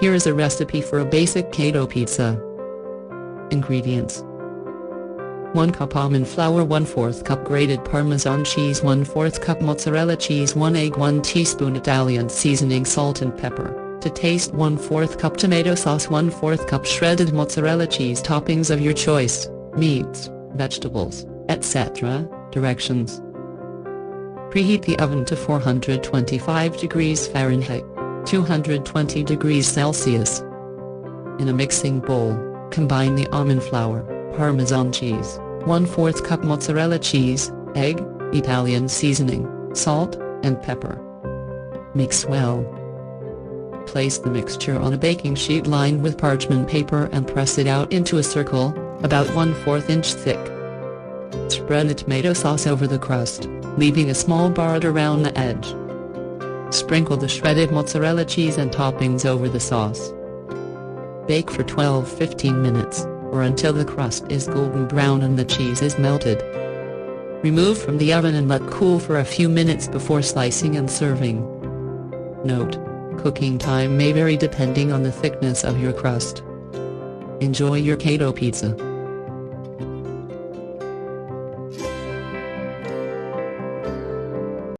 Here is a recipe for a basic keto pizza. Ingredients: 1 cup almond flour, 1/4 cup grated Parmesan cheese, 1/4 cup mozzarella cheese, 1 egg, 1 teaspoon Italian seasoning, salt and pepper to taste, 1/4 cup tomato sauce, 1/4 cup shredded mozzarella cheese. Toppings of your choice: meats, vegetables, etc. Directions: preheat the oven to 425 degrees Fahrenheit, 220 degrees Celsius. In a mixing bowl, combine the almond flour, Parmesan cheese, 1/4 cup mozzarella cheese, egg, Italian seasoning, salt, and pepper. Mix well. Place the mixture on a baking sheet lined with parchment paper and press it out into a circle, about 1/4 inch thick. Spread the tomato sauce over the crust, leaving a small border around the edge. Sprinkle the shredded mozzarella cheese and toppings over the sauce. Bake for 12–15 minutes, or until the crust is golden brown and the cheese is melted. Remove from the oven and let cool for a few minutes before slicing and serving. Note: cooking time may vary depending on the thickness of your crust. Enjoy your keto pizza.